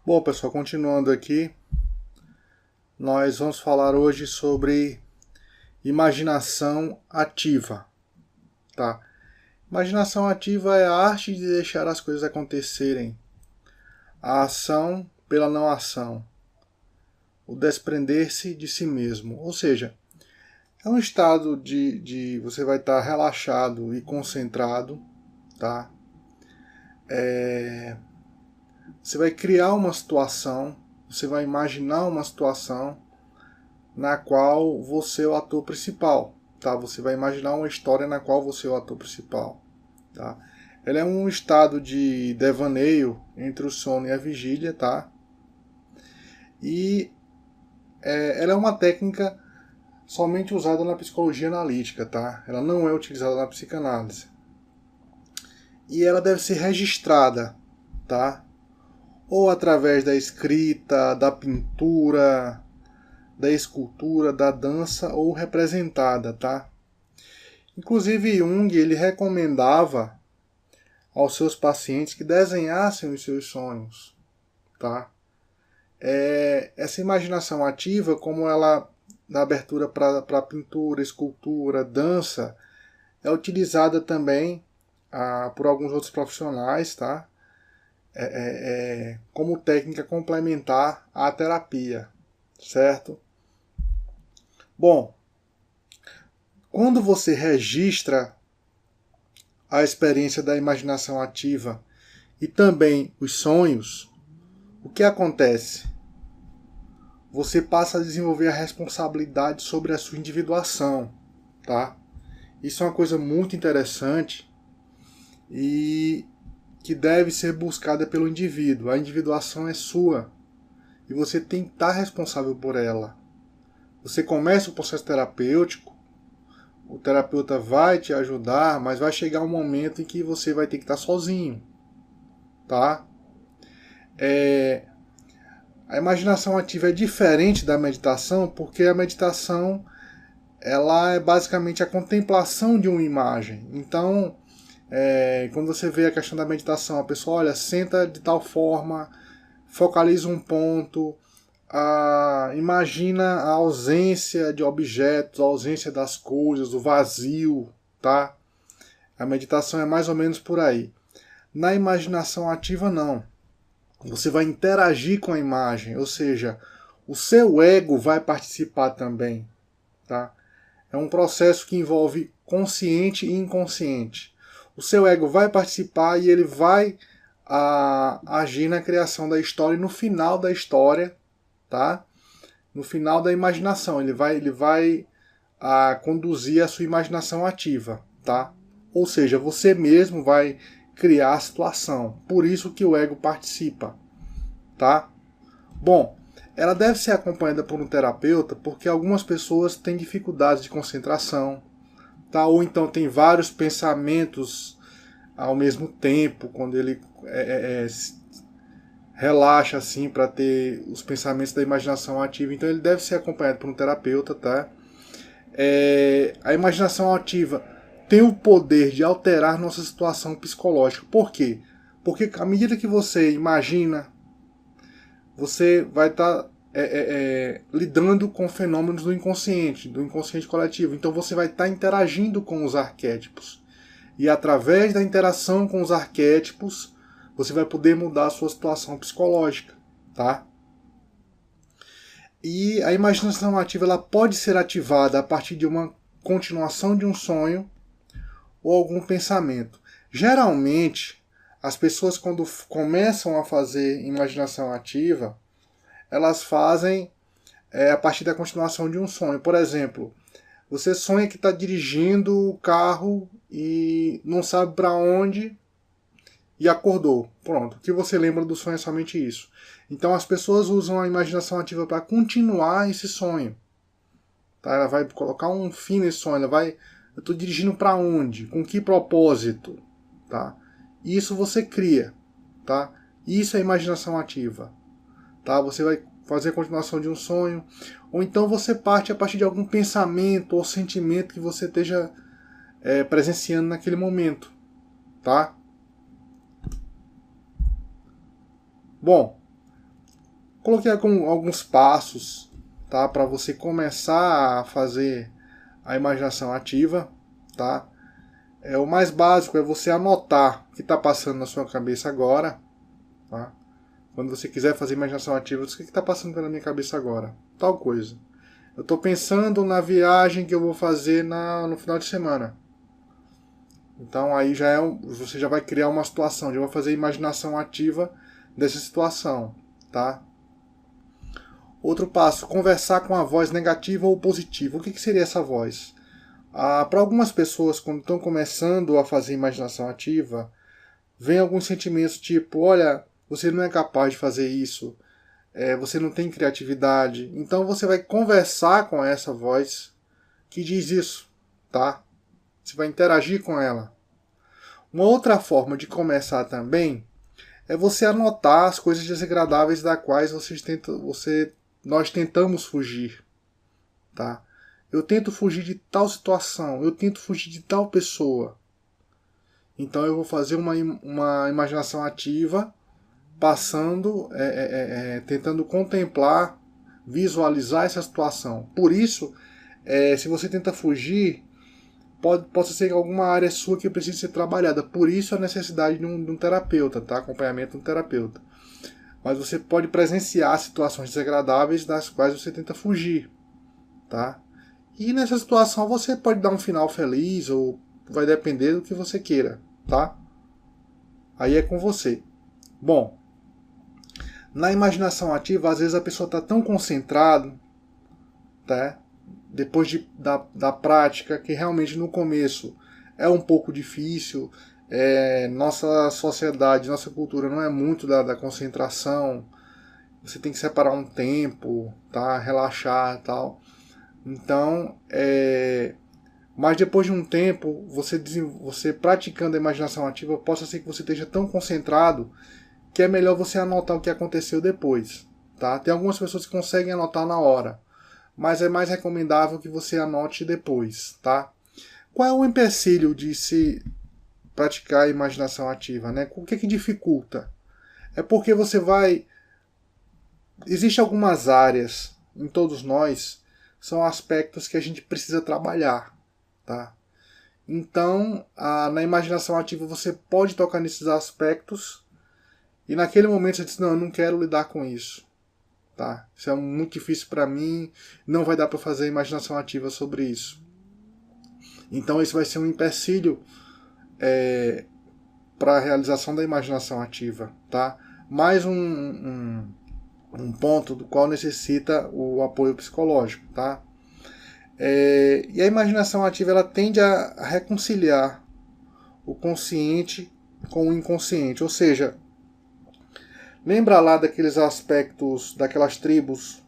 Bom, pessoal, continuando aqui, nós vamos falar hoje sobre imaginação ativa, tá? Imaginação ativa é a arte de deixar as coisas acontecerem, a ação pela não ação, o desprender-se de si mesmo, ou seja, é um estado de você vai estar relaxado e concentrado, tá? Você vai criar uma situação, você vai imaginar uma situação na qual você é o ator principal, tá? Você vai imaginar uma história na qual você é o ator principal, tá? Ela é um estado de devaneio entre o sono e a vigília, tá? E ela é uma técnica somente usada na psicologia analítica, tá? Ela não é utilizada na psicanálise. E ela deve ser registrada, tá? Ou através da escrita, da pintura, da escultura, da dança ou representada, tá? Inclusive Jung, ele recomendava aos seus pacientes que desenhassem os seus sonhos, tá? Essa imaginação ativa, como ela dá abertura para pintura, escultura, dança, é utilizada também por alguns outros profissionais, tá? Como técnica complementar à terapia, certo? Bom, quando você registra a experiência da imaginação ativa e também os sonhos, o que acontece? Você passa a desenvolver a responsabilidade sobre a sua individuação, tá? Isso é uma coisa muito interessante e que deve ser buscada pelo indivíduo. A individuação é sua e você tem que estar responsável por ela. Você começa o processo terapêutico, o terapeuta vai te ajudar, mas vai chegar um momento em que você vai ter que estar sozinho, tá? A imaginação ativa é diferente da meditação porque a meditação ela é basicamente a contemplação de uma imagem. Então, quando você vê a questão da meditação, a pessoa, olha, senta de tal forma, focaliza um ponto, imagina a ausência de objetos, a ausência das coisas, o vazio, tá? A meditação é mais ou menos por aí. Na imaginação ativa, não. Você vai interagir com a imagem, ou seja, o seu ego vai participar também, tá? É um processo que envolve consciente e inconsciente. O seu ego vai participar e ele vai agir na criação da história e no final da história, tá? No final da imaginação, ele vai conduzir a sua imaginação ativa, tá? Ou seja, você mesmo vai criar a situação. Por isso que o ego participa, tá? Bom, ela deve ser acompanhada por um terapeuta porque algumas pessoas têm dificuldades de concentração, tá? Ou então tem vários pensamentos ao mesmo tempo, quando ele relaxa assim para ter os pensamentos da imaginação ativa. Então ele deve ser acompanhado por um terapeuta, tá? A imaginação ativa tem o poder de alterar nossa situação psicológica. Por quê? Porque à medida que você imagina, você vai estar lidando com fenômenos do inconsciente coletivo. Então você vai estar interagindo com os arquétipos. E através da interação com os arquétipos, você vai poder mudar a sua situação psicológica, tá? E a imaginação ativa ela pode ser ativada a partir de uma continuação de um sonho ou algum pensamento. Geralmente, as pessoas quando começam a fazer imaginação ativa, elas fazem a partir da continuação de um sonho. Por exemplo, você sonha que está dirigindo o carro e não sabe para onde e acordou. Pronto, o que você lembra do sonho é somente isso. Então as pessoas usam a imaginação ativa para continuar esse sonho. Tá? Ela vai colocar um fim nesse sonho, eu estou dirigindo para onde? Com que propósito? Tá? Isso você cria. Tá? Isso é imaginação ativa. Tá? Você vai fazer a continuação de um sonho, ou então você parte a partir de algum pensamento ou sentimento que você esteja presenciando naquele momento. Tá? Bom, Coloquei alguns passos, tá, para você começar a fazer a imaginação ativa, tá? O mais básico é você anotar o que está passando na sua cabeça agora, tá? Quando você quiser fazer imaginação ativa, o que está passando pela minha cabeça agora? Tal coisa. Eu estou pensando na viagem que eu vou fazer no final de semana. Então aí você já vai criar uma situação, já vai fazer imaginação ativa dessa situação, tá? Outro passo, conversar com a voz negativa ou positiva. O que seria essa voz? Para algumas pessoas, quando estão começando a fazer imaginação ativa, vem alguns sentimentos tipo, olha, você não é capaz de fazer isso, você não tem criatividade. Então você vai conversar com essa voz que diz isso, tá? Você vai interagir com ela. Uma outra forma de começar também é você anotar as coisas desagradáveis das quais nós tentamos fugir, tá? Eu tento fugir de tal situação, eu tento fugir de tal pessoa. Então eu vou fazer uma imaginação ativa, tentando contemplar, visualizar essa situação. Por isso, se você tenta fugir, pode ser alguma área sua que precise ser trabalhada. Por isso a necessidade de um terapeuta, tá? Acompanhamento de um terapeuta. Mas você pode presenciar situações desagradáveis das quais você tenta fugir, tá? E nessa situação você pode dar um final feliz ou vai depender do que você queira, tá? Aí é com você. Bom, na imaginação ativa, às vezes a pessoa está tão concentrada, tá? Depois da prática, que realmente no começo é um pouco difícil. Nossa sociedade, nossa cultura não é muito da concentração. Você tem que separar um tempo, tá? Relaxar e tal. Então, mas depois de um tempo, você praticando a imaginação ativa, possa ser que você esteja tão concentrado que é melhor você anotar o que aconteceu depois, tá? Tem algumas pessoas que conseguem anotar na hora, mas é mais recomendável que você anote depois, tá? Qual é o empecilho de se praticar a imaginação ativa, né? O que dificulta? É porque Existem algumas áreas em todos nós, são aspectos que a gente precisa trabalhar, tá? Então, na imaginação ativa você pode tocar nesses aspectos e naquele momento você diz, não, eu não quero lidar com isso, tá? Isso é muito difícil para mim, não vai dar para fazer imaginação ativa sobre isso. Então esse vai ser um empecilho para a realização da imaginação ativa, tá? Mais um ponto do qual necessita o apoio psicológico, tá? E a imaginação ativa ela tende a reconciliar o consciente com o inconsciente, ou seja, lembra lá daqueles aspectos, daquelas tribos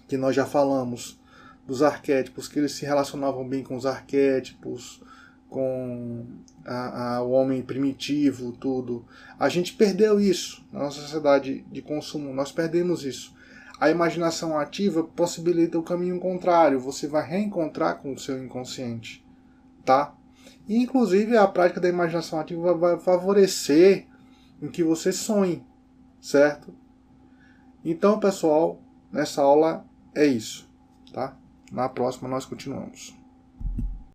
que nós já falamos, dos arquétipos, que eles se relacionavam bem com os arquétipos, com o homem primitivo, tudo. A gente perdeu isso na nossa sociedade de consumo, nós perdemos isso. A imaginação ativa possibilita o caminho contrário, você vai reencontrar com o seu inconsciente, tá? E, inclusive, a prática da imaginação ativa vai favorecer em que você sonhe, certo? Então, pessoal, nessa aula é isso, tá? Na próxima nós continuamos.